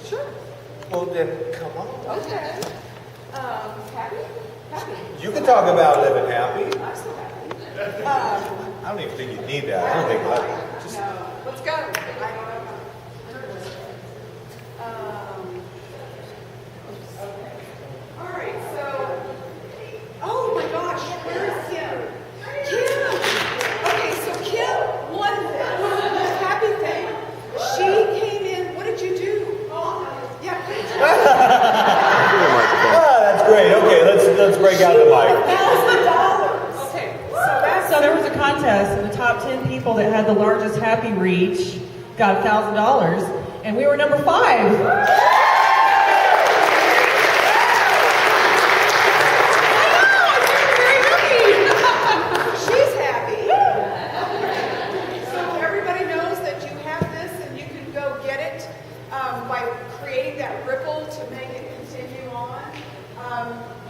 Sure. Well, then, come on. Okay. Happy? Happy. You can talk about living happy. I'm so happy. I don't even think you need that. I don't think just... No. Let's go. Okay. All right, so, oh my gosh, where is Kim? Kim! Okay, so Kim, one happy thing. She came in, what did you do? Yeah, that's great. Okay, let's break out the mic. $1,000. Okay, So there was a contest, and the top 10 people that had the largest happy reach got $1,000, and we were number 5. she's happy. So everybody knows that you have this, and you can go get it by creating that ripple to make it continue on.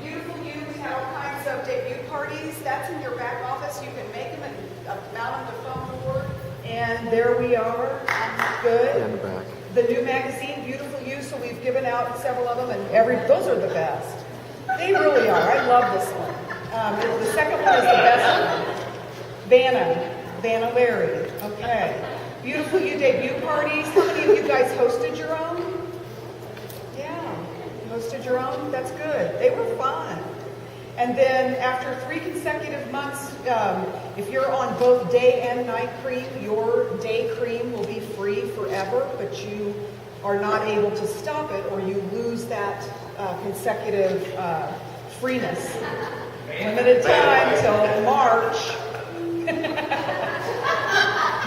Beautiful you, we have all kinds of debut parties. That's in your back office. You can make them and mount on the phone board. And there we are. Good. In the back. The new magazine, Beautiful You. So we've given out several of them, and those are the best. They really are. I love this one. The second one is the best one. Vanna Larry. Okay. Beautiful You debut parties. How many of you guys hosted your own? Yeah. Hosted your own? That's good. They were fun. And then after 3 consecutive months, if you're on both day and night cream, your day cream will be free forever, but you are not able to stop it or you lose that consecutive freeness. Limited time till March.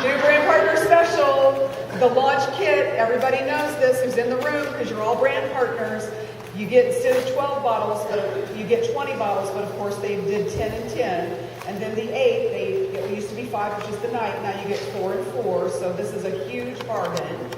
New brand partner special, the launch kit. Everybody knows this who's in the room because you're all brand partners. You get, instead of 12 bottles, you get 20 bottles, but of course they did 10 and 10. And then the 8, it used to be 5, which is the night. Now you get 4 and 4, so this is a huge bargain.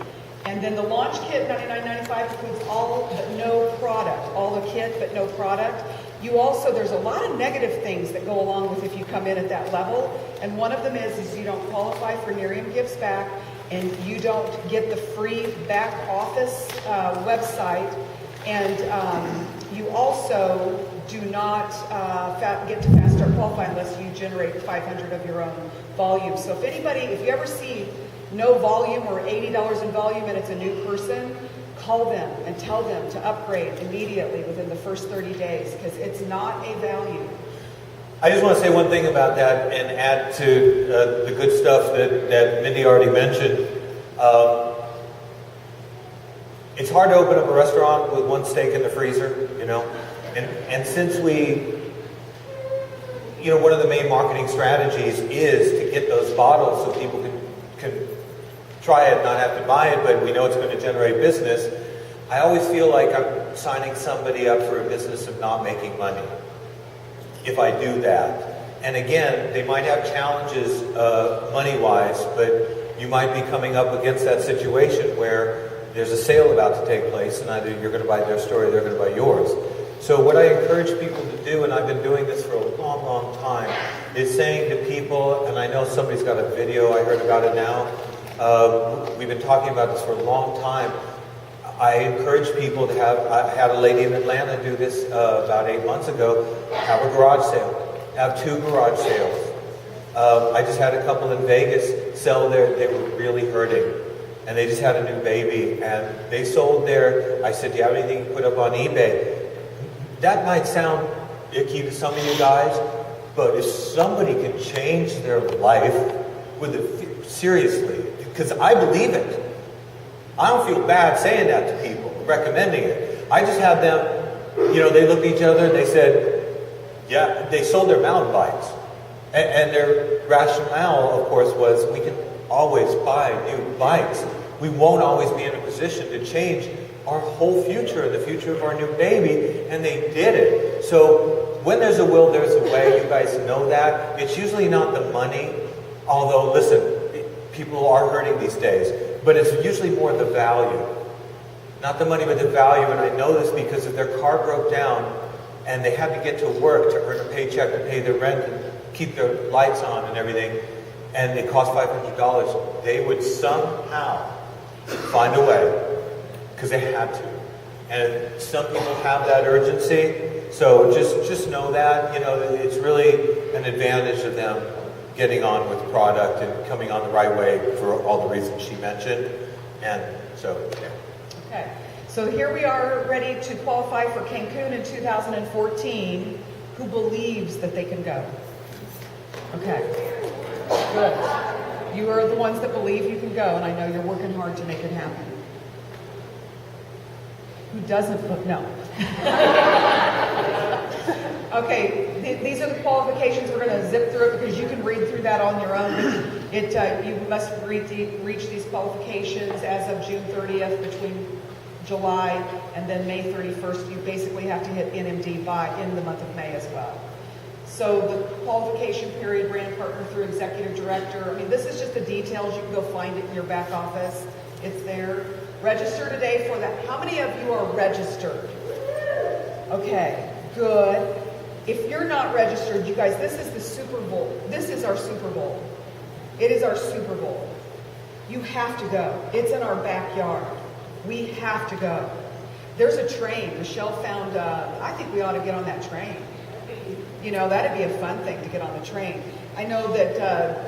And then the launch kit, $99.95, includes all but no product. All the kit, but no product. You also, there's a lot of negative things that go along with if you come in at that level. And one of them is you don't qualify for Nerium Gives Back, and you don't get the free back office website. And you also do not get to Fast Start Qualify unless you generate 500 of your own volume. So if you ever see no volume or $80 in volume and it's a new person, call them and tell them to upgrade immediately within the first 30 days because it's not a value. I just want to say one thing about that and add to the good stuff that Mindy already mentioned. It's hard to open up a restaurant with one steak in the freezer, you know. And since one of the main marketing strategies is to get those bottles so people can try it, not have to buy it, but we know it's going to generate business. I always feel like I'm signing somebody up for a business of not making money if I do that. And again, they might have challenges money-wise, but you might be coming up against that situation where there's a sale about to take place, and either you're going to buy their store or they're going to buy yours. So what I encourage people to do, and I've been doing this for a long, long time, is saying to people, and I know somebody's got a video, I heard about it now, we've been talking about this for a long time. I encourage people to I had a lady in Atlanta do this about 8 months ago, have a garage sale, have 2 garage sales. I just had a couple in Vegas sell they were really hurting. And they just had a new baby, and they sold I said, do you have anything to put up on eBay? That might sound icky to some of you guys, but if somebody can change their life with it, seriously, because I believe it. I don't feel bad saying that to people, recommending it. I just have them, they looked at each other and they said, yeah, they sold their mountain bikes. And their rationale, of course, was we can always buy new bikes. We won't always be in a position to change our whole future and the future of our new baby, and they did it. So when there's a will, there's a way. You guys know that. It's usually not the money, although, listen, people are hurting these days, but it's usually more the value. Not the money, but the value, and I know this because if their car broke down and they had to get to work to earn a paycheck to pay their rent and keep their lights on and everything, and it cost $500, they would somehow find a way because they had to. And some people have that urgency, so just know that, it's really an advantage of them getting on with the product and coming on the right way for all the reasons she mentioned. And so, yeah. Okay, so here we are ready to qualify for Cancun in 2014. Who believes that they can go? Okay, good. You are the ones that believe you can go, and I know you're working hard to make it happen. Who doesn't? No. Okay, these are the qualifications. We're going to zip through it because you can read through that on your own. You must reach these qualifications as of June 30th between July and then May 31st. You basically have to hit NMD in the month of May as well. So the qualification period, brand partner through executive director. I mean, this is just the details. You can go find it in your back office. It's there. Register today for that. How many of you are registered? Okay, good. If you're not registered, you guys, this is the Super Bowl. This is our Super Bowl. It is our Super Bowl. You have to go. It's in our backyard. We have to go. There's a train. Michelle found, I think we ought to get on that train. That'd be a fun thing to get on the train. I know that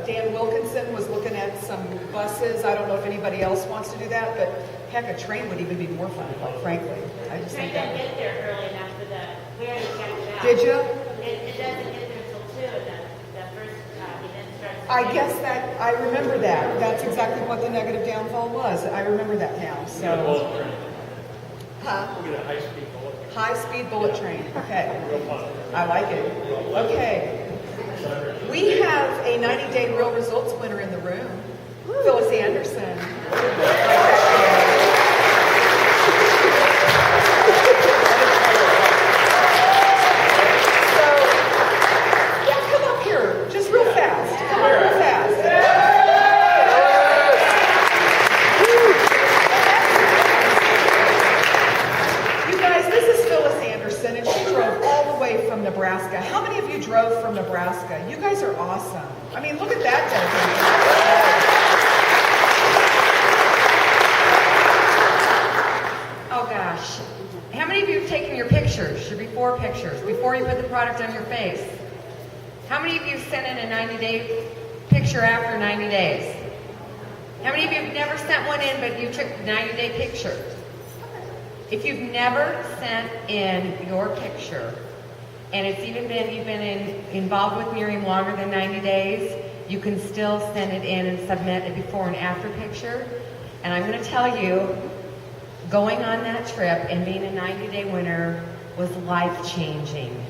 Dan Wilkinson was looking at some buses. I don't know if anybody else wants to do that, but heck, a train would even be more fun, quite frankly. I just think that. Get there early enough for the. We already checked it out. Did you? It doesn't get there until 2, and the first event starts. I guess that I remember that. That's exactly what the negative downfall was. I remember that now. So. Huh? We'll get a high-speed bullet. High-speed bullet train. Okay. Real fun. I like it. Okay. We have a 90-day real results winner in the room. Phyllis Anderson. Come up here. Just real fast. Come up real fast. You guys, this is Phyllis Anderson, and she drove all the way from Nebraska. How many of you drove from Nebraska? You guys are awesome. I mean, look at that dedication. Oh gosh. How many of you have taken your pictures, your before pictures, before you put the product on your face? How many of you sent in a 90-day picture after 90 days? How many of you have never sent one in, but you took a 90-day picture? If you've never sent in your picture, and it's even been, you've been involved with Nerium longer than 90 days, you can still send it in and submit a before and after picture. And I'm going to tell you, going on that trip and being a 90-day winner was life-changing.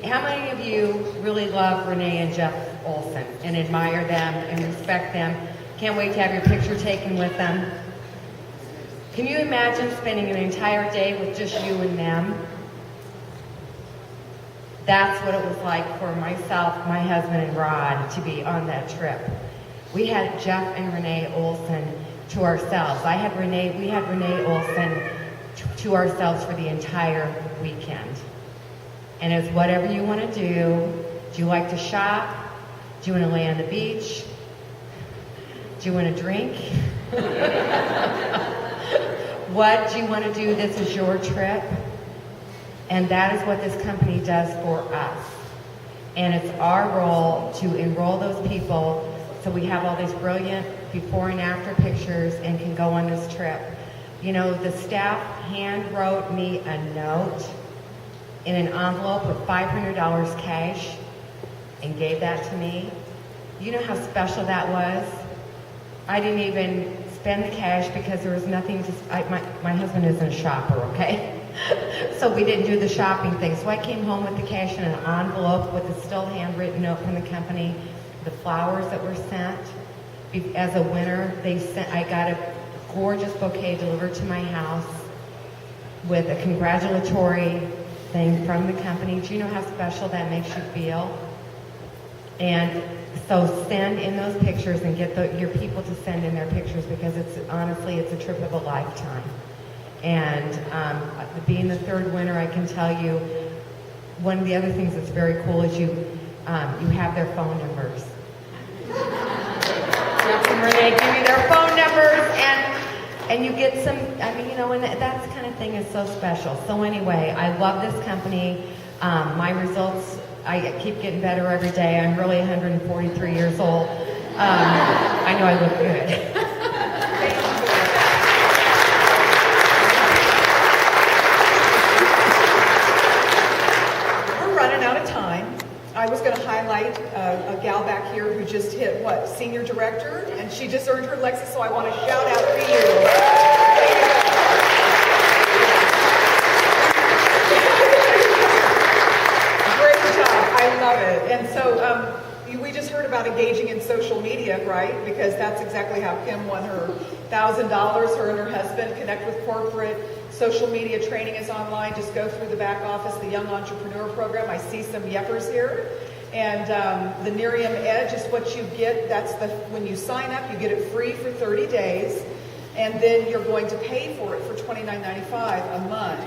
How many of you really love Renee and Jeff Olson and admire them and respect them? Can't wait to have your picture taken with them. Can you imagine spending an entire day with just you and them? That's what it was like for myself, my husband, and Rod to be on that trip. We had Jeff and Renee Olson to ourselves. We had Renee Olson to ourselves for the entire weekend. And it's whatever you want to do. Do you like to shop? Do you want to lay on the beach? Do you want to drink? What do you want to do? This is your trip. And that is what this company does for us. And it's our role to enroll those people so we have all these brilliant before and after pictures and can go on this trip. The staff hand wrote me a note in an envelope with $500 cash and gave that to me. You know how special that was? I didn't even spend the cash because there was nothing to, my husband isn't a shopper, okay? So we didn't do the shopping thing. So I came home with the cash in an envelope with a still handwritten note from the company, the flowers that were sent. As a winner, I got a gorgeous bouquet delivered to my house with a congratulatory thing from the company. Do you know how special that makes you feel? And so send in those pictures and get your people to send in their pictures because it's a trip of a lifetime. And being the third winner, I can tell you, one of the other things that's very cool is you have their phone numbers. Jeff and Renee give you their phone numbers, and And you get some, I mean, you know, and that kind of thing is so special. So anyway, I love this company. My results, I keep getting better every day. I'm really 143 years old. I know I look good. We're running out of time. I was going to highlight a gal back here who just hit, what, senior director? And she just earned her Lexus, so I want to shout out to you. Great job. I love it. And so we just heard about engaging in social media, right? Because that's exactly how Kim won her $1,000. Her and her husband connect with corporate. Social media training is online. Just go through the back office, the Young Entrepreneur Program. I see some yeppers here. And the Nerium Edge is what you get. That's when you sign up, you get it free for 30 days. And then you're going to pay for it for $29.95 a month.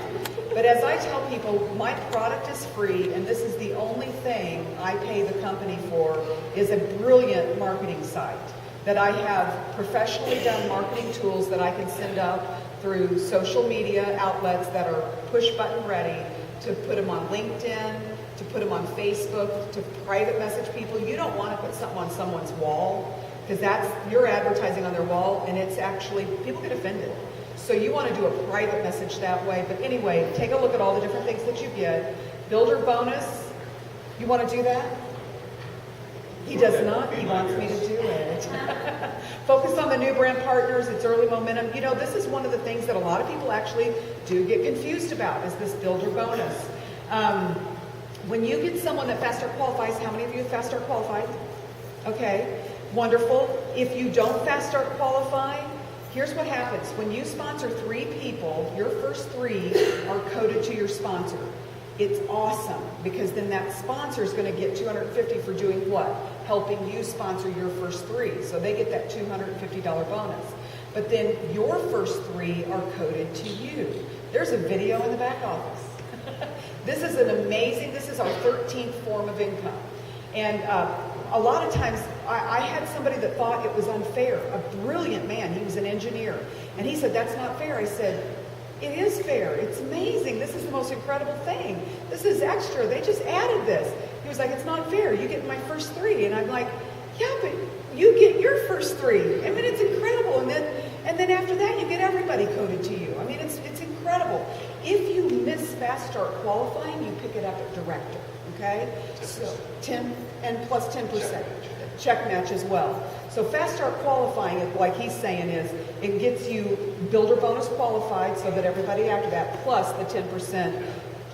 But as I tell people, my product is free, and this is the only thing I pay the company for, is a brilliant marketing site that I have professionally done marketing tools that I can send out through social media outlets that are push button ready to put them on LinkedIn, to put them on Facebook, to private message people. You don't want to put something on someone's wall because you're advertising on their wall, and it's actually, people get offended. So you want to do a private message that way. But anyway, take a look at all the different things that you get. Builder bonus, you want to do that? He does not. He wants me to do it. Focus on the new brand partners. It's early momentum. You know, this is one of the things that a lot of people actually do get confused about, is this builder bonus. When you get someone that Fast Start qualifies, how many of you have Fast Start qualified? Okay, wonderful. If you don't Fast Start qualify, here's what happens. When you sponsor 3 people, your first 3 are coded to your sponsor. It's awesome, because then that sponsor is going to get $250 for doing what? Helping you sponsor your first 3. So they get that $250 bonus. But then your first 3 are coded to you. There's a video in the back office. This is this is our 13th form of income. And a lot of times, I had somebody that thought it was unfair. A brilliant man, he was an engineer. And he said, that's not fair. I said, it is fair. It's amazing. This is the most incredible thing. This is extra. They just added this. He was like, it's not fair. You get my first 3. And I'm like, yeah, but you get your first 3. I mean, it's incredible. And then after that, you get everybody coded to you. I mean, it's incredible. If you miss Fast Start qualifying, you pick it up at director. Okay? So 10 and plus 10%. Check match as well. So Fast Start qualifying, like he's saying, is it gets you builder bonus qualified so that everybody after that, plus the 10%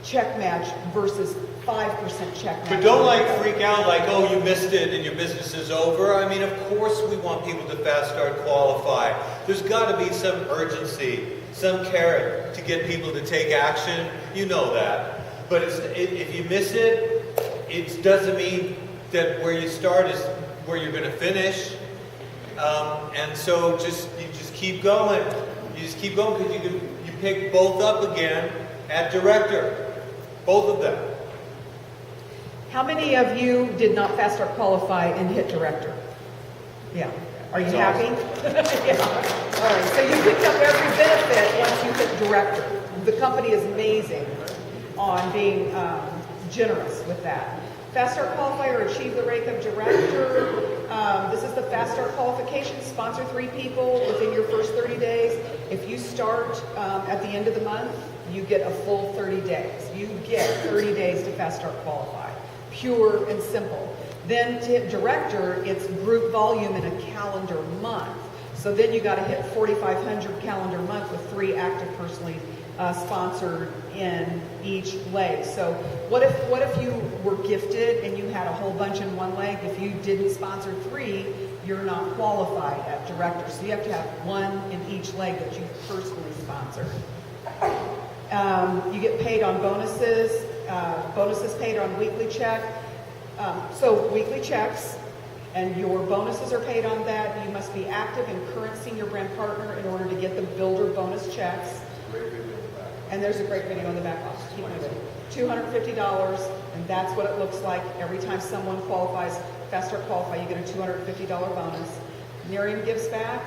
check match versus 5% check match. But don't freak out like, oh, you missed it and your business is over. I mean, of course we want people to Fast Start qualify. There's got to be some urgency, some carrot to get people to take action. You know that. But if you miss it, it doesn't mean that where you start is where you're going to finish. And so you just keep going. You just keep going because you pick both up again at director. Both of them. How many of you did not Fast Start qualify and hit director? Yeah. Are you happy? Yeah. All right. So you picked up every benefit once you hit director. The company is amazing on being generous with that. Fast Start qualifier, achieve the rank of director. This is the Fast Start qualification. Sponsor 3 people within your first 30 days. If you start at the end of the month, you get a full 30 days. You get 30 days to Fast Start qualify. Pure and simple. Then to hit director, it's group volume in a calendar month. So then you got to hit 4,500 calendar month with 3 active personally sponsored in each leg. So what if you were gifted and you had a whole bunch in one leg? If you didn't sponsor 3, you're not qualified at director. So you have to have 1 in each leg that you personally sponsored. You get paid on bonuses. Bonuses paid on weekly check. So weekly checks, and your bonuses are paid on that. You must be active and current senior brand partner in order to get the builder bonus checks. And there's a great video in the back office. Keep moving. $250, and that's what it looks like every time someone qualifies. Fast Start qualify, you get a $250 bonus. Nerium gives back.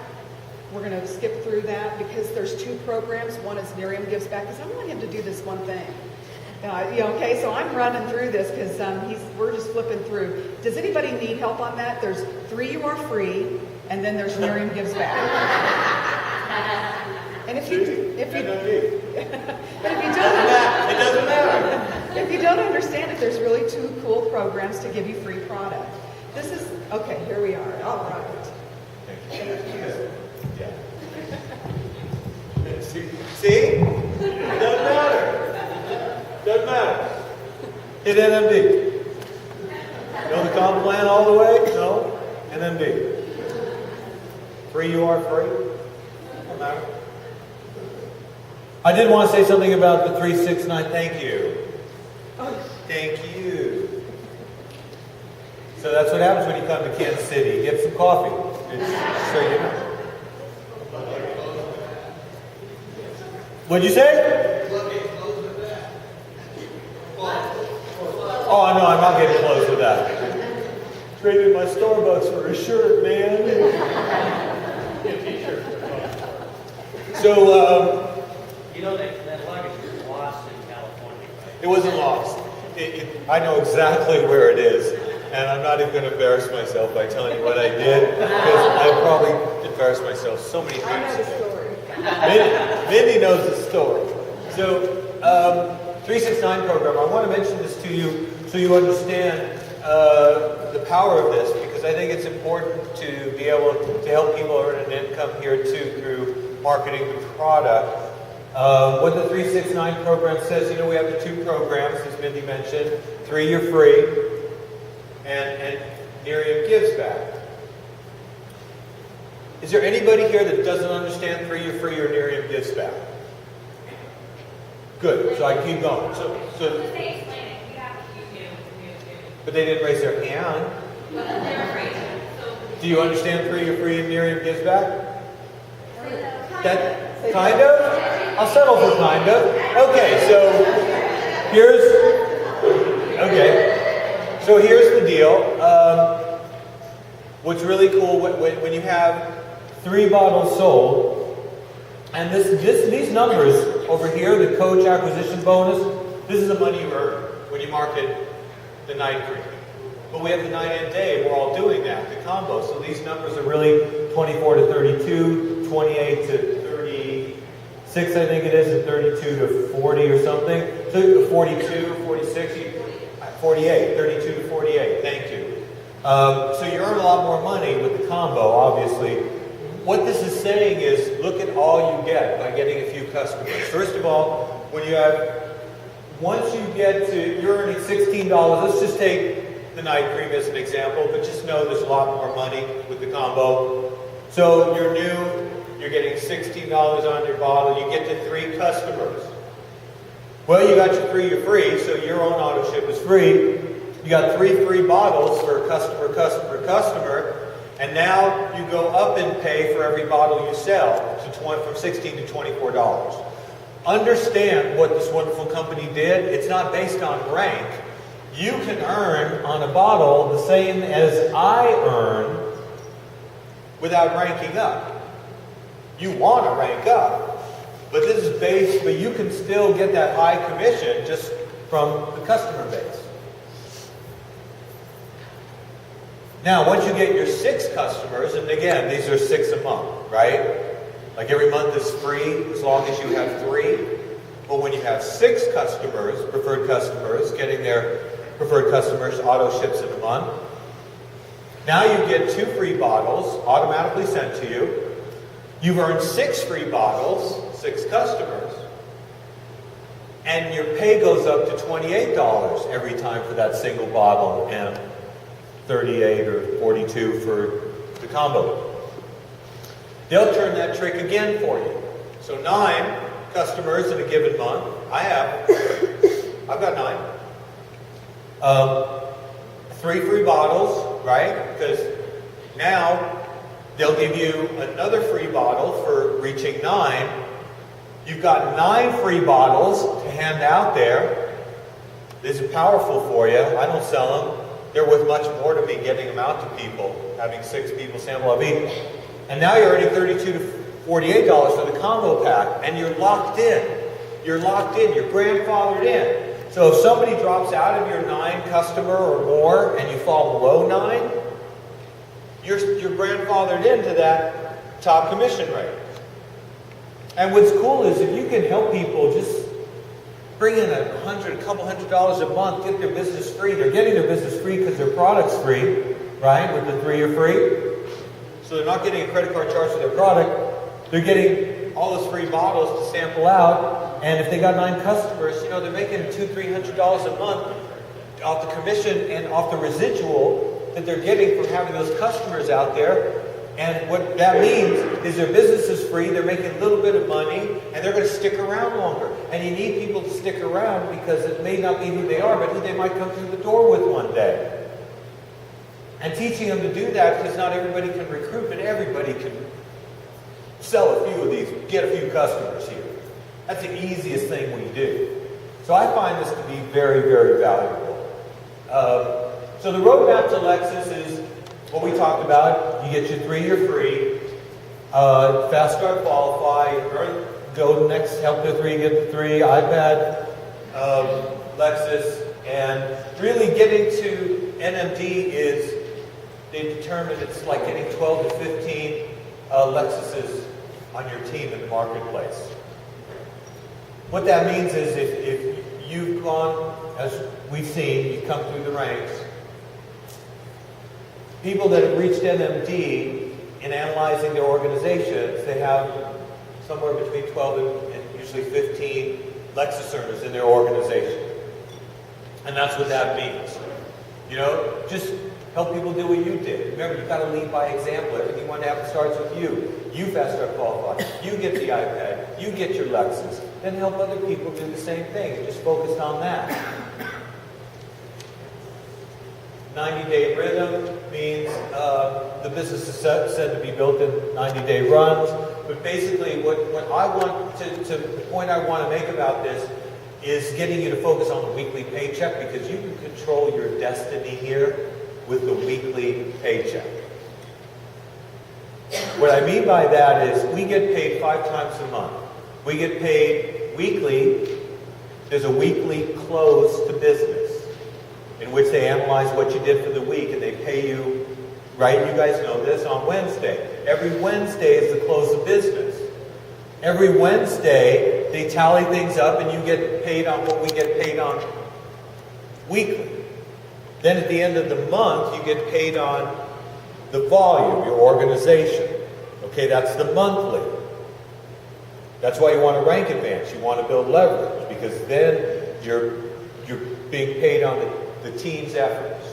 We're going to skip through that because there's two programs. One is Nerium Gives Back, because I want him to do this one thing. Okay, so I'm running through this because we're just flipping through. Does anybody need help on that? There's 3 You Are Free, and then there's Nerium Gives Back. And if you don't, it doesn't matter. if you don't understand it, there's really 2 cool programs to give you free product. This is okay. Here we are. All right. Yeah. See? Doesn't matter. Doesn't matter. Hit NMD. Know the comp plan all the way? No? NMD. Free, you are free. Doesn't matter. I did want to say something about the 369. Thank you. Thank you. So that's what happens when you come to Kansas City. You get some coffee. Just so you know. What'd you say? Oh, no, I'm not getting close with that. Traded my Starbucks for a shirt, man. So, you know that luggage was lost in California, right? it wasn't lost. I know exactly where it is. And I'm not even going to embarrass myself by telling you what I did, because I probably embarrassed myself so many I know times. the story. Mindy knows the story. So, 369 program, I want to mention this to you so you understand the power of this, because I think it's important to be able to help people earn an income here too through marketing the product. What the 369 program says, we have the 2 programs, as Mindy mentioned. 3 You're Free, and Nerium Gives Back. Is there anybody here that doesn't understand 3 You're Free or Nerium Gives Back? Good. So I keep going. But they didn't raise their hand. Do you understand 3 You're Free and Nerium Gives Back? That kind of? I'll settle for kind of. Okay, so here's the deal. What's really cool when you have 3 bottles sold, and these numbers over here, the coach acquisition bonus, this is the money you earn when you market the night cream. But we have the night and day, we're all doing that, the combo. So these numbers are really 24 to 32, 28 to 36, I think it is, and 32 to 40 or something. So 42, 46, 48, 32 to 48, thank you. So you earn a lot more money with the combo, obviously. What this is saying is, look at all you get by getting a few customers. First of all, once you get to, you're earning $16, let's just take the night cream as an example, but just know there's a lot more money with the combo. So you're new, you're getting $16 on your bottle, you get to 3 customers. Well, you got your 3 You're Free, so your own auto ship is free. You got 3 free bottles for customer, and now you go up in pay for every bottle you sell from $16 to $24. Understand what this wonderful company did. It's not based on rank. You can earn on a bottle the same as I earn without ranking up. You want to rank up, but this is based, but you can still get that high commission just from the customer base. Now, once you get your 6 customers, and again, these are 6 a month, right? Like every month is free as long as you have 3. But when you have 6 customers, preferred customers, getting their preferred customers auto ships in a month, now you get 2 free bottles automatically sent to you. You've earned 6 free bottles, 6 customers, and your pay goes up to $28 every time for that single bottle and 38 or 42 for the combo. They'll turn that trick again for you. So 9 customers in a given month. I've got 9. 3 free bottles, right? Because now they'll give you another free bottle for reaching 9. You've got 9 free bottles to hand out there. These are powerful for you. I don't sell them. They're worth much more to me getting them out to people, having 6 people sample of each. And now you're earning $32 $48 for the combo pack, and you're locked in. You're locked in. You're grandfathered in. So if somebody drops out of your 9 customer or more, and you fall below 9, you're grandfathered into that top commission rate. And what's cool is if you can help people just bring in a couple $100 a month, get their business free. They're getting their business free because their product's free, right? With the 3 are free. So they're not getting a credit card charge for their product. They're getting all those free bottles to sample out. And if they got 9 customers, you know, they're making $200-300 a month off the commission and off the residual that they're getting from having those customers out there. And what that means is their business is free, they're making a little bit of money, and they're going to stick around longer. And you need people to stick around because it may not be who they are, but who they might come through the door with one day. And teaching them to do that, because not everybody can recruit, but everybody can sell a few of these, get a few customers here. That's the easiest thing we do. So I find this to be very, very valuable. So the roadmap to Lexus is what we talked about. You get your 3-year free, Fast Start Qualify, or go next, help the 3, get the 3, iPad, Lexus, and really getting to NMD is, they determined it's like getting 12 to 15 Lexuses on your team in the marketplace. What that means is if you've gone, as we've seen, you come through the ranks, people that have reached NMD in analyzing their organizations, they have somewhere between 12 and usually 15 Lexus earners in their organization. And that's what that means. You know, just help people do what you did. Remember, you've got to lead by example. Everything you want to happen starts with you. You Fast Start Qualify. You get the iPad. You get your Lexus. Then help other people do the same thing. Just focus on that. 90-day rhythm means the business is said to be built in 90-day runs. But basically, what I want the point I want to make about this is getting you to focus on the weekly paycheck, because you can control your destiny here with the weekly paycheck. What I mean by that is we get paid 5 times a month. We get paid weekly. There's a weekly close to business in which they analyze what you did for the week, and they pay you, right? You guys know this, on Wednesday. Every Wednesday is the close of business. Every Wednesday, they tally things up, and you get paid on what we get paid on weekly. Then at the end of the month, you get paid on the volume, your organization. Okay, that's the monthly. That's why you want to rank advance. You want to build leverage, because then you're being paid on the team's efforts.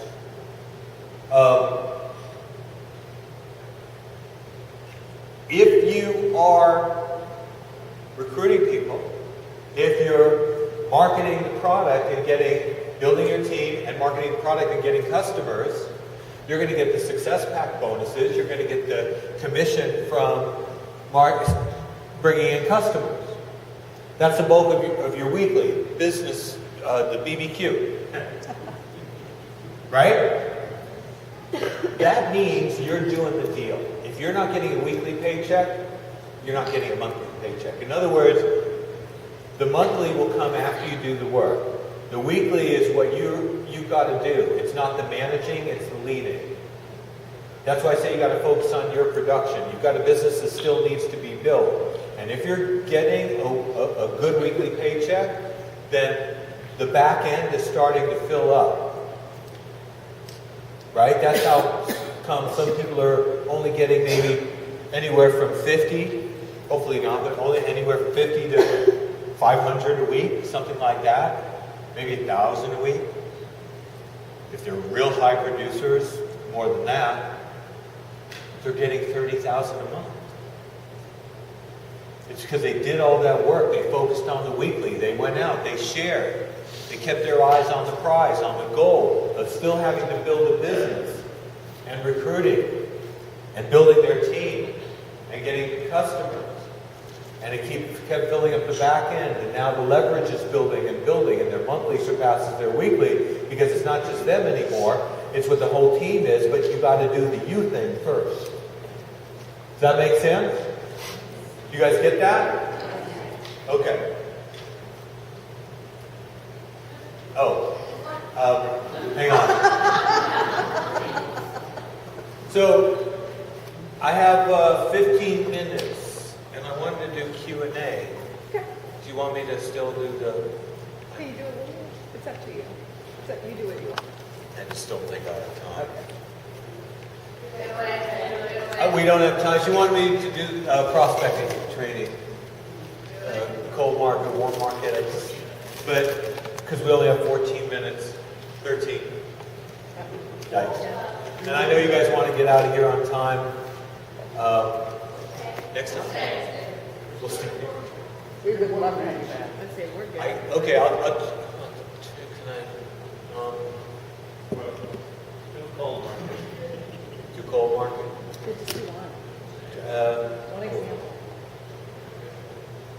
If you are recruiting people, if you're marketing the product and building your team and marketing the product and getting customers, you're going to get the success pack bonuses. You're going to get the commission from bringing in customers. That's the bulk of your weekly business, the BBQ. Right? That means you're doing the deal. If you're not getting a weekly paycheck, you're not getting a monthly paycheck. In other words, the monthly will come after you do the work. The weekly is what you've got to do. It's not the managing, it's the leading. That's why I say you got to focus on your production. You've got a business that still needs to be built. And if you're getting a good weekly paycheck, then the back end is starting to fill up. Right? That's how come some people are only getting maybe anywhere from 50, hopefully not, but only anywhere from 50 to 500 a week, something like that. Maybe 1,000 a week. If they're real high producers, more than that, they're getting 30,000 a month. It's because they did all that work. They focused on the weekly. They went out. They shared. They kept their eyes on the prize, on the goal of still having to build a business and recruiting and building their team and getting customers. And it kept filling up the back end, and now the leverage is building, and their monthly surpasses their weekly, because it's not just them anymore, it's what the whole team is, but you got to do the you thing first. Does that make sense? You guys get that? Okay. Oh, hang on. So, I have 15 minutes, and I wanted to do Q&A. Okay. Do you want me to still do the... Can you do it? It's up to you. It's up, you do what you want. I just don't think I have time. Okay. We don't have time. She wanted me to do prospecting training. Cold market, warm market. But, because we only have 14 minutes, 13. Yikes. And I know you guys want to get out of here on time. Next time. We'll stick here. We would love to have you back. Let's say we're good. Okay, I'll can I, Too cold. do cold market? Good to see you on. One example.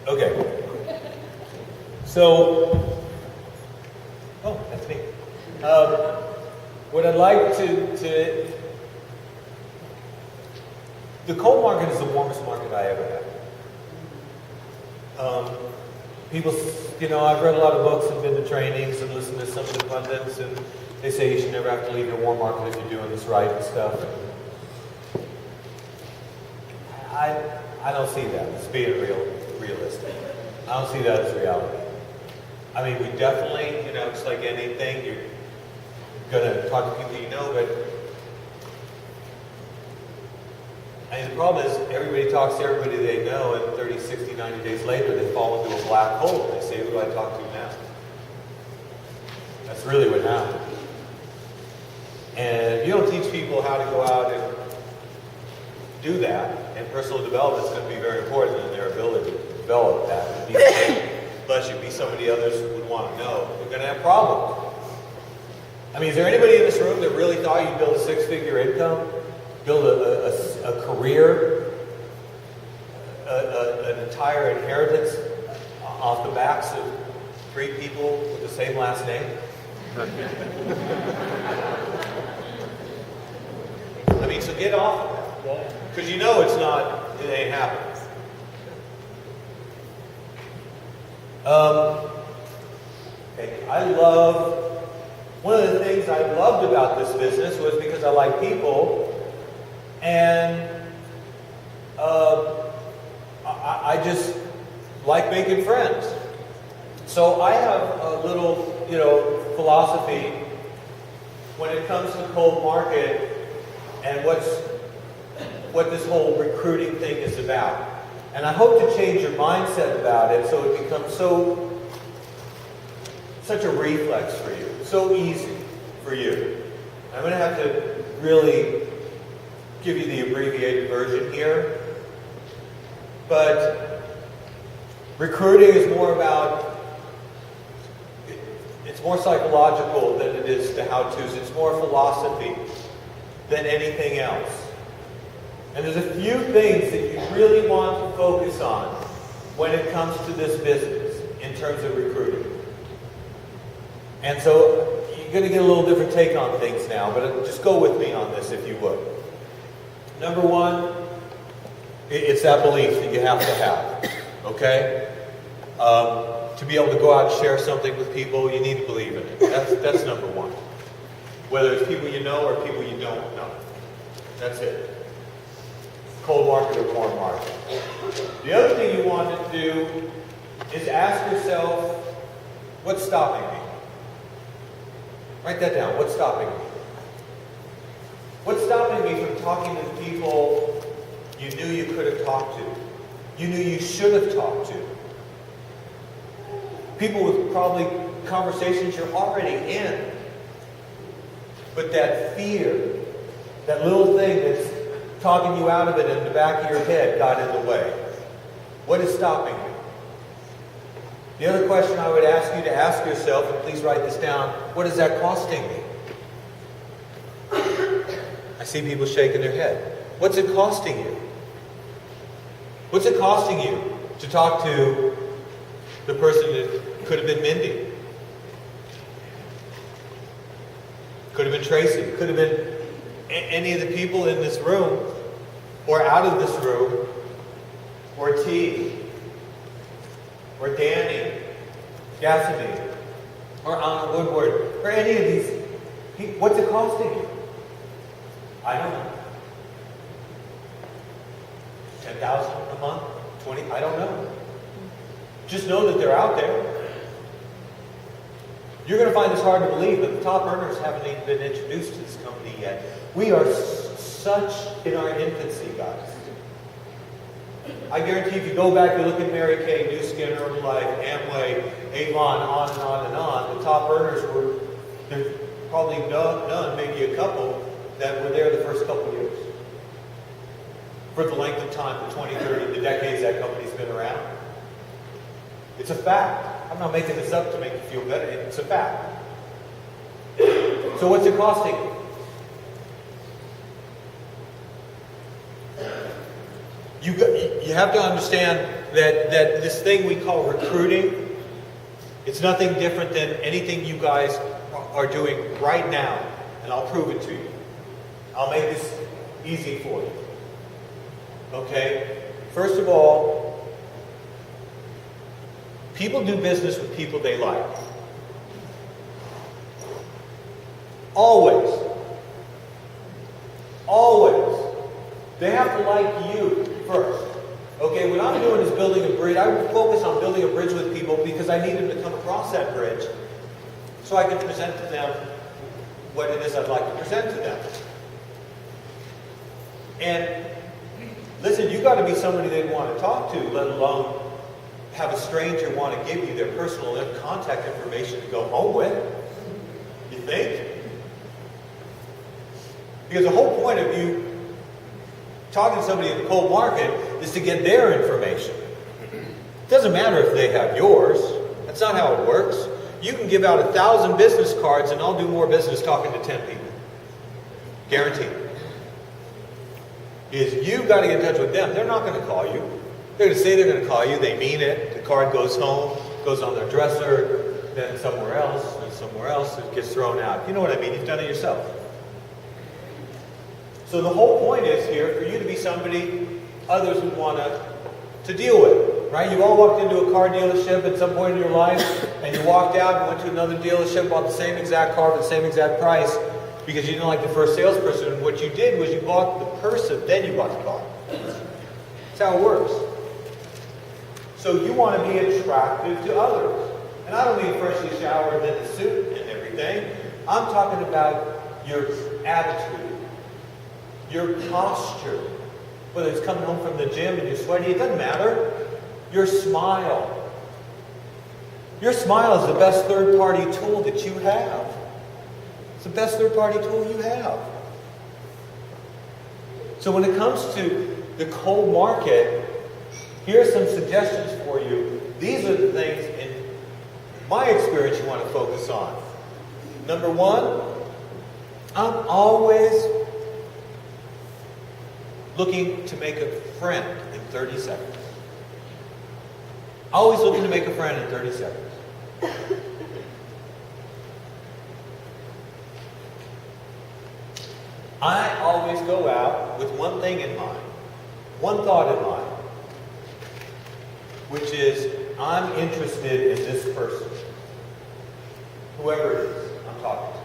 Okay. So, oh, that's me. What I'd like to, the cold market is the warmest market I ever had. People, I've read a lot of books and been to trainings and listened to some of the pundits, and they say you should never have to leave your warm market if you're doing this right and stuff. I don't see that as being realistic. I don't see that as reality. I mean, we definitely, it's like anything, you're going to talk to people you know, but the problem is everybody talks to everybody they know, and 30, 60, 90 days later, they fall into a black hole, and they say, who do I talk to now? That's really what happens. And you don't teach people how to go out and do that, and personal development is going to be very important in their ability to develop that. Unless you be somebody others would want to know, we're going to have problems. I mean, is there anybody in this room that really thought you'd build a six-figure income, build a career, an entire inheritance off the backs of 3 people with the same last name? I mean, so get off of that. Because it ain't happening. One of the things I loved about this business was because I like people, and I just like making friends. So I have a little, philosophy when it comes to cold market and what this whole recruiting thing is about. And I hope to change your mindset about it so it becomes such a reflex for you, so easy for you. I'm going to have to really give you the abbreviated version here. But recruiting is more about, it's more psychological than it is the how-tos. It's more philosophy than anything else. And there's a few things that you really want to focus on when it comes to this business in terms of recruiting. And so you're going to get a little different take on things now, but just go with me on this if you would. Number one, it's that belief that you have to have, okay? To be able to go out and share something with people, you need to believe in it. That's number one. Whether it's people you know or people you don't know. That's it. Cold market or warm market. The other thing you want to do is ask yourself, what's stopping me? Write that down. What's stopping me? What's stopping me from talking to the people you knew you could have talked to? You knew you should have talked to? People with probably conversations you're already in. But that fear, that little thing that's talking you out of it in the back of your head got in the way. What is stopping you? The other question I would ask you to ask yourself, and please write this down, what is that costing me? I see people shaking their head. What's it costing you? What's it costing you to talk to the person that could have been Mindy? Could have been Tracy. Could have been any of the people in this room or out of this room or T, or Danny, Gasoline, or Anna Woodward, or any of these, what's it costing you? I don't know. 10,000 a month? 20? I don't know. Just know that they're out there. You're going to find this hard to believe, but the top earners haven't even been introduced to this company yet. We are such in our infancy, guys. I guarantee if you go back and look at Mary Kay, New Skin, Herbalife, Amway, Avon, on and on and on, the top earners were, there's probably none, maybe a couple, that were there the first couple of years. For the length of time, the 20, 30, the decades that company's been around. It's a fact. I'm not making this up to make you feel better. It's a fact. So what's it costing? You have to understand that this thing we call recruiting, it's nothing different than anything you guys are doing right now. And I'll prove it to you. I'll make this easy for you. Okay? First of all, people do business with people they like. Always. Always. They have to like you first. Okay, what I'm doing is building a bridge. I focus on building a bridge with people because I need them to come across that bridge so I can present to them what it is I'd like to present to them. And listen, you've got to be somebody they want to talk to, let alone have a stranger want to give you their personal contact information to go home with. You think? Because the whole point of you talking to somebody in the cold market is to get their information. It doesn't matter if they have yours. That's not how it works. You can give out 1,000 business cards and I'll do more business talking to 10 people. Guaranteed. Is you've got to get in touch with them. They're not going to call you. They're going to say they're going to call you. They mean it. The card goes home, goes on their dresser, then somewhere else, it gets thrown out. You know what I mean? You've done it yourself. So the whole point is here for you to be somebody others would want to deal with, right? You all walked into a car dealership at some point in your life, and you walked out and went to another dealership, bought the same exact car for the same exact price because you didn't like the first salesperson. And what you did was you bought the person, then you bought the car. That's how it works. So you want to be attractive to others. And I don't mean freshly showered in the suit and everything. I'm talking about your attitude. Your posture, whether it's coming home from the gym and you're sweaty, it doesn't matter. Your smile. Your smile is the best third-party tool that you have. It's the best third-party tool you have. So when it comes to the cold market, here are some suggestions for you. These are the things, in my experience, you want to focus on. Number one, I'm always looking to make a friend in 30 seconds. Always looking to make a friend in 30 seconds. I always go out with one thing in mind, one thought in mind, which is I'm interested in this person, whoever it is I'm talking to.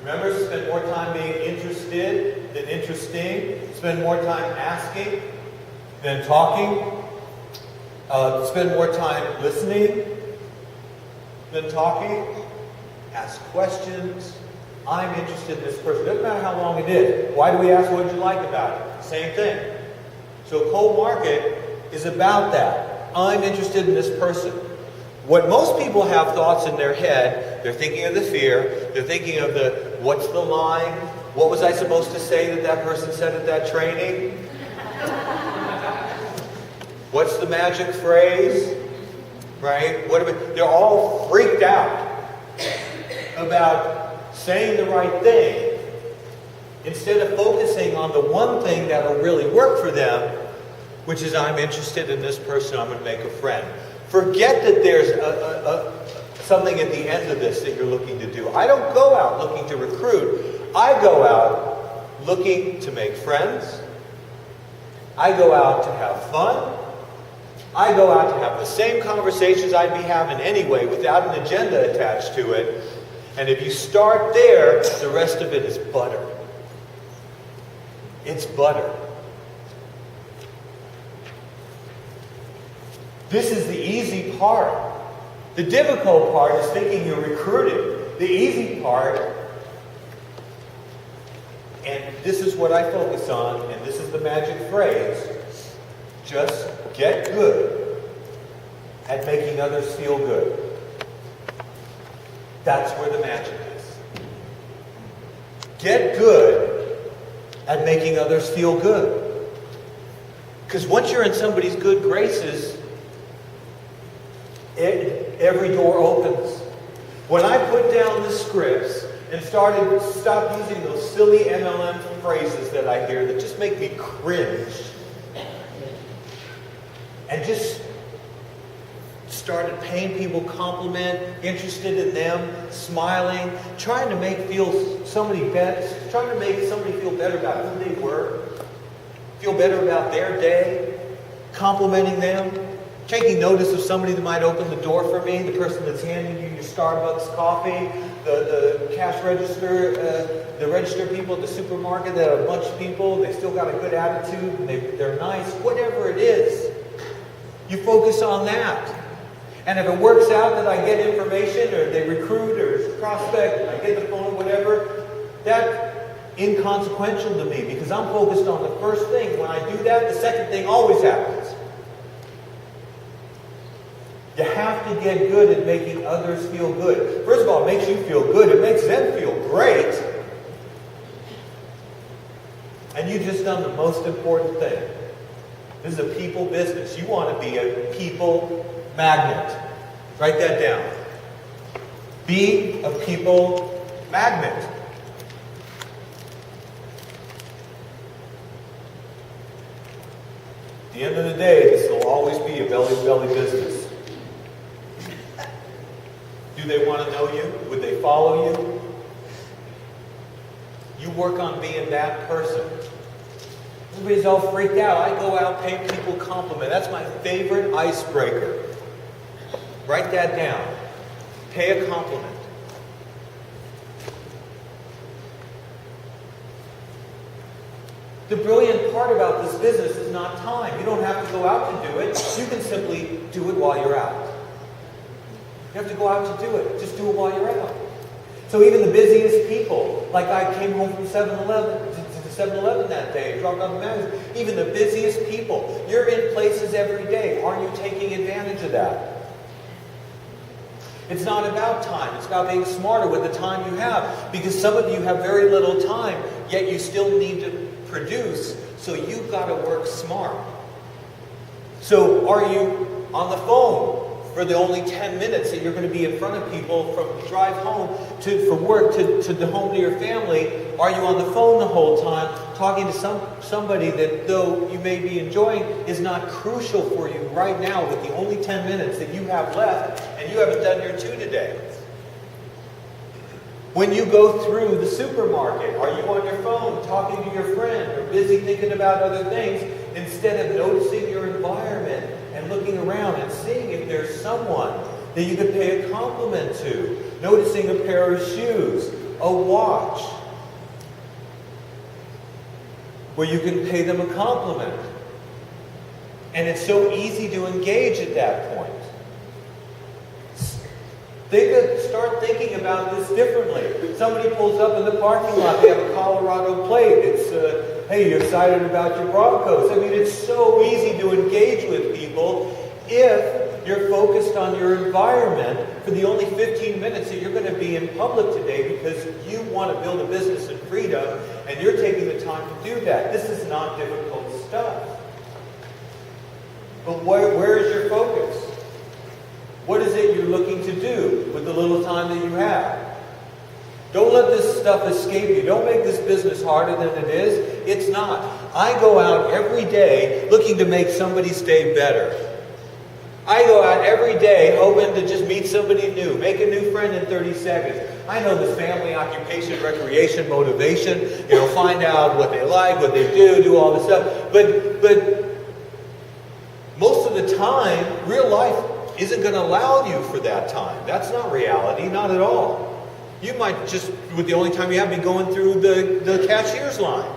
Remember, spend more time being interested than interesting. Spend more time asking than talking. Spend more time listening than talking. Ask questions. I'm interested in this person. Doesn't matter how long it is. Why do we ask what you like about it? Same thing. So cold market is about that. I'm interested in this person. What most people have thoughts in their head, they're thinking of the fear, they're thinking of the, what's the line? What was I supposed to say that person said at that training? What's the magic phrase? Right? They're all freaked out about saying the right thing instead of focusing on the one thing that will really work for them, which is I'm interested in this person, I'm going to make a friend. Forget that there's something at the end of this that you're looking to do. I don't go out looking to recruit. I go out looking to make friends. I go out to have fun. I go out to have the same conversations I'd be having anyway without an agenda attached to it. And if you start there, the rest of it is butter. It's butter. This is the easy part. The difficult part is thinking you're recruiting. The easy part, and this is what I focus on, and this is the magic phrase, just get good at making others feel good. That's where the magic is. Get good at making others feel good. Because once you're in somebody's good graces, every door opens. When I put down the scripts and stopped using those silly MLM phrases that I hear that just make me cringe, and just started paying people compliment, interested in them, smiling, trying to make somebody feel better about who they were, feel better about their day, complimenting them, taking notice of somebody that might open the door for me, the person that's handing you your Starbucks coffee, the cash register, the register people at the supermarket, that are a bunch of people, they still got a good attitude, and they're nice, whatever it is. You focus on that. And if it works out that I get information, or they recruit, or prospect, and I get the phone, whatever, that's inconsequential to me, because I'm focused on the first thing. When I do that, the second thing always happens. You have to get good at making others feel good. First of all, it makes you feel good. It makes them feel great. And you've just done the most important thing. This is a people business. You want to be a people magnet. Write that down. Be a people magnet. At the end of the day, this will always be a belly-to-belly business. Do they want to know you? Would they follow you? You work on being that person. Everybody's all freaked out. I go out, pay people compliment. That's my favorite icebreaker. Write that down. Pay a compliment. The brilliant part about this business is not time. You don't have to go out to do it. You can simply do it while you're out. You have to go out to do it. Just do it while you're out. So even the busiest people, like I came home from 7-Eleven, to 7-Eleven that day, dropped off the magazine. Even the busiest people, you're in places every day. Aren't you taking advantage of that? It's not about time. It's about being smarter with the time you have. Because some of you have very little time, yet you still need to produce. So you've got to work smart. So are you on the phone for the only 10 minutes that you're going to be in front of people from drive home for work to the home to your family? Are you on the phone the whole time talking to somebody that, though you may be enjoying, is not crucial for you right now with the only 10 minutes that you have left and you haven't done your 2 today? When you go through the supermarket, are you on your phone talking to your friend or busy thinking about other things instead of noticing your environment and looking around and seeing if there's someone that you could pay a compliment to, noticing a pair of shoes, a watch, where you can pay them a compliment? And it's so easy to engage at that point. Start thinking about this differently. Somebody pulls up in the parking lot, they have a Colorado plate. It's, hey, you're excited about your Broncos. I mean, it's so easy to engage with people if you're focused on your environment for the only 15 minutes that you're going to be in public today because you want to build a business in freedom and you're taking the time to do that. This is not difficult stuff. But where is your focus? What is it you're looking to do with the little time that you have? Don't let this stuff escape you. Don't make this business harder than it is. It's not. I go out every day looking to make somebody's day better. I go out every day hoping to just meet somebody new, make a new friend in 30 seconds. I know the family, occupation, recreation, motivation, find out what they like, what they do all this stuff. But most of the time, real life isn't going to allow you for that time. That's not reality, not at all. You might just, with the only time you have, be going through the cashier's line.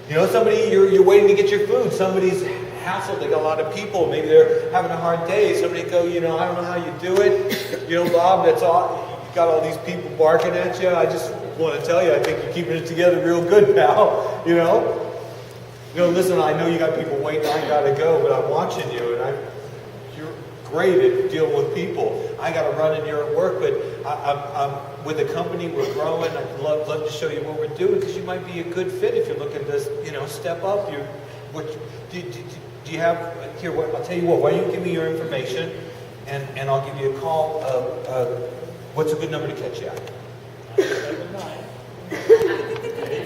You know, somebody, you're waiting to get your food. Somebody's hassled, they got a lot of people. Maybe they're having a hard day. Somebody go, you know, I don't know how you do it. You know, Bob, that's all. You got all these people barking at you. I just want to tell you, I think you're keeping it together real good now. You know, listen, I know you got people waiting. I got to go, but I'm watching you, and you're great at dealing with people. I got to run and you're at work, but I'm with the company. We're growing. I'd love to show you what we're doing because you might be a good fit if you're looking to, you know, step up. Do you have here? I'll tell you what. Why don't you give me your information, and I'll give you a call. What's a good number to catch you at?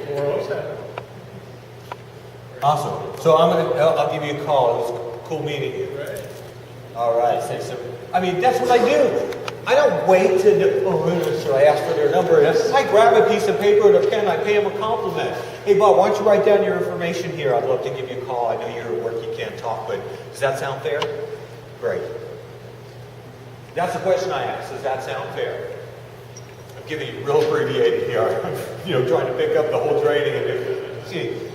407. Awesome. So I'll give you a call. It was cool meeting you. Right. All right. I mean, that's what I do. I don't wait so I ask for their number. I grab a piece of paper and a pen. I pay them a compliment. Hey, Bob, why don't you write down your information here? I'd love to give you a call. I know you're at work. You can't talk, but does that sound fair? Great. That's the question I ask. Does that sound fair? I'm giving you real abbreviated here. I'm trying to pick up the whole training and everything.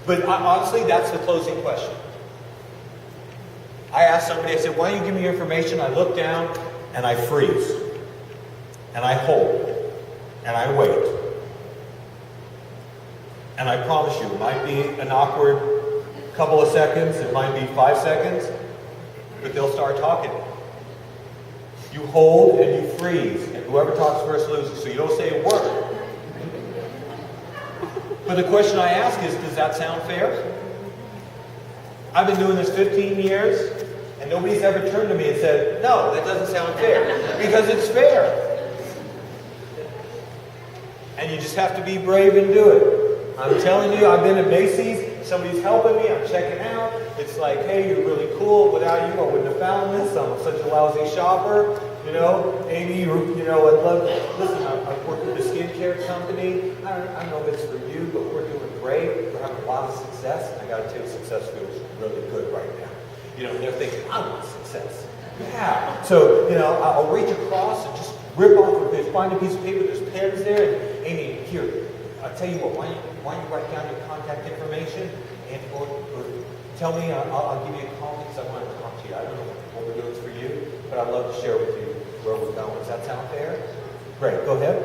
But honestly, that's the closing question. I asked somebody, I said, why don't you give me your information? I look down and I freeze. And I hold. And I wait. And I promise you, it might be an awkward couple of seconds, it might be 5 seconds, but they'll start talking. You hold and you freeze, and whoever talks first loses, so you don't say a word. But the question I ask is, does that sound fair? I've been doing this 15 years, and nobody's ever turned to me and said, no, that doesn't sound fair, because it's fair. And you just have to be brave and do it. I'm telling you, I've been at Macy's, somebody's helping me, I'm checking out. It's like, hey, you're really cool. Without you, I wouldn't have found this. I'm such a lousy shopper. Amy, I'd love to. Listen, I've worked with a skincare company. I don't know if it's for you, but we're doing great. We're having a lot of success. I got to tell you, success feels really good right now. They're thinking, I want success. Yeah. So, I'll reach across and just rip off a page, find a piece of paper, there's pens there, and Amy, here, I'll tell you what, why don't you write down your contact information, and or tell me, I'll give you a call because I want to talk to you. I don't know what we're doing for you, but I'd love to share with you where we're going. Does that sound fair? Great, go ahead.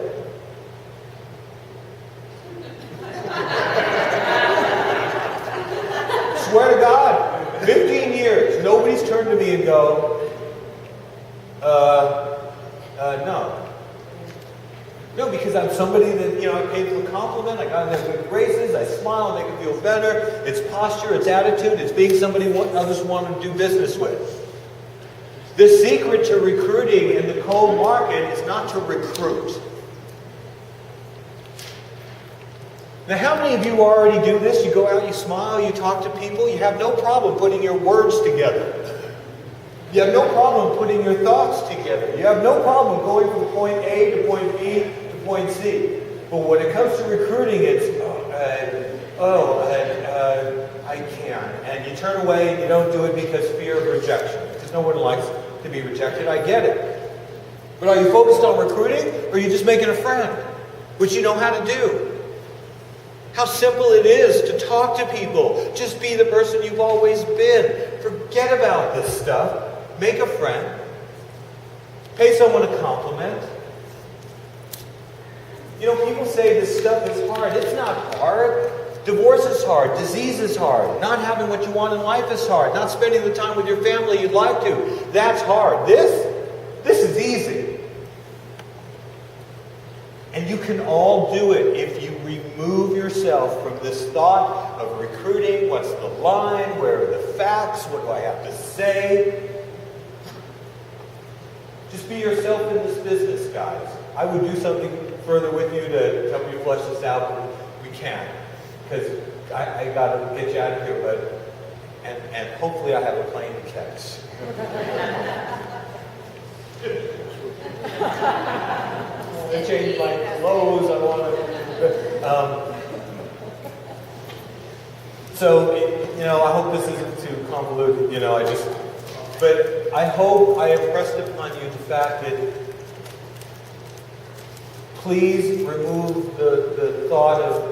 Swear to God, 15 years, nobody's turned to me and go, no. No, because I'm somebody that, I paid them a compliment, I got in their good graces, I smile, make them feel better. It's posture, it's attitude, it's being somebody others want to do business with. The secret to recruiting in the cold market is not to recruit. Now, how many of you already do this? You go out, you smile, you talk to people, you have no problem putting your words together. You have no problem putting your thoughts together. You have no problem going from point A to point B to point C. But when it comes to recruiting, it's, I can't. And you turn away and you don't do it because fear of rejection. Because no one likes to be rejected. I get it. But are you focused on recruiting, or are you just making a friend? Which you know how to do. How simple it is to talk to people. Just be the person you've always been. Forget about this stuff. Make a friend. Pay someone a compliment. People say this stuff is hard. It's not hard. Divorce is hard. Disease is hard. Not having what you want in life is hard. Not spending the time with your family you'd like to. That's hard. This is easy. And you can all do it if you remove yourself from this thought of recruiting. What's the line? Where are the facts? What do I have to say? Just be yourself in this business, guys. I would do something further with you to help you flesh this out, but we can't. Because I got to get you out of here, and hopefully I have a plane to catch. I changed my clothes. I want to. I hope this isn't too convoluted. convoluted, you know, but I hope I impressed upon you the fact that please remove the thought of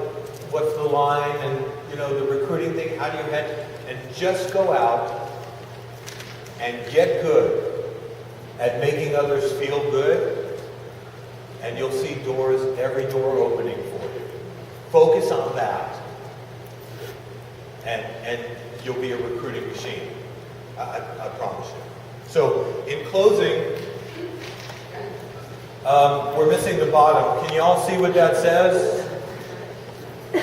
what's the line and, you know, the recruiting thing, how do you head, and just go out and get good at making others feel good, and you'll see every door opening for you. Focus on that, and you'll be a recruiting machine. I promise you. So, in closing, we're missing the bottom. Can you all see what that says? Can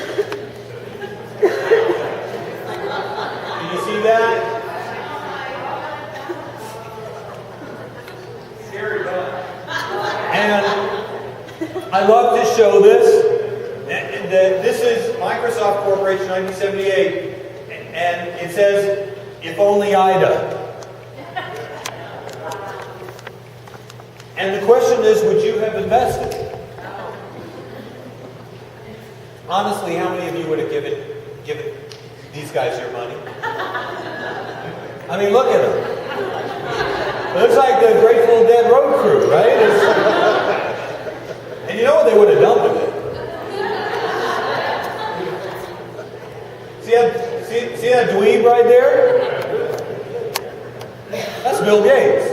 you see that? And I love to show this. This is Microsoft Corporation 1978, and it says, "If only Ida." And the question is, would you have invested? Honestly, how many of you would have given these guys your money? I mean, look at them. It looks like the Grateful Dead road crew, right? And you know what they would have done with it? See that dweeb right there? That's Bill Gates.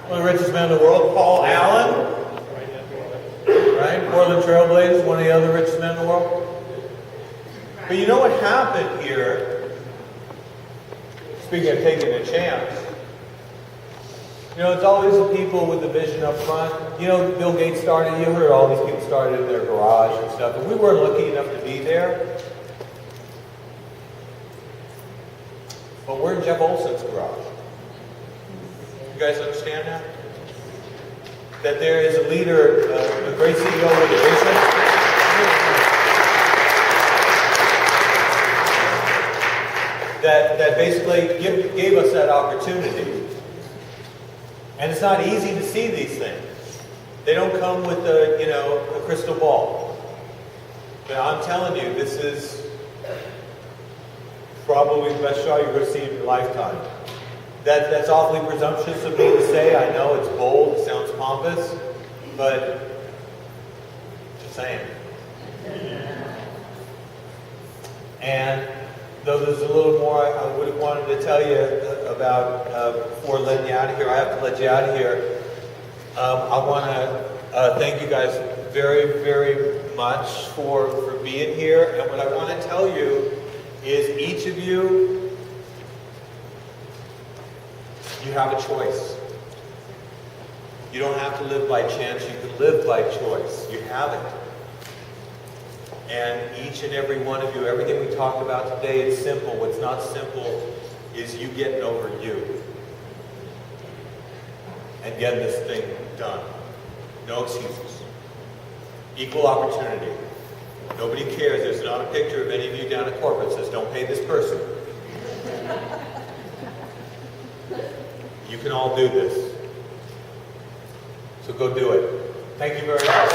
One of the richest men in the world. Paul Allen, right? Portland Trailblazers, one of the other richest men in the world. But you know what happened here? Speaking of taking a chance, you know, it's always the people with the vision up front. You know, Bill Gates started, you heard all these people started in their garage and stuff, and we weren't lucky enough to be there. But we're in Jeff Olson's garage. You guys understand that? That there is a leader, a great CEO with a vision. That basically gave us that opportunity. And it's not easy to see these things. They don't come with a crystal ball. But I'm telling you, this is probably the best shot you're going to see in your lifetime. That's awfully presumptuous of me to say. I know it's bold, it sounds pompous, but just saying. And though there's a little more I would have wanted to tell you about before letting you out of here, I have to let you out of here. I want to thank you guys very, very much for being here. And what I want to tell you is each of you have a choice. You don't have to live by chance. You can live by choice. You have it. And each and every one of you, everything we talked about today is simple. What's not simple is you getting over you and getting this thing done. No excuses. Equal opportunity. Nobody cares. There's not a picture of any of you down at corporate that says, don't pay this person. You can all do this. So go do it. Thank you very much.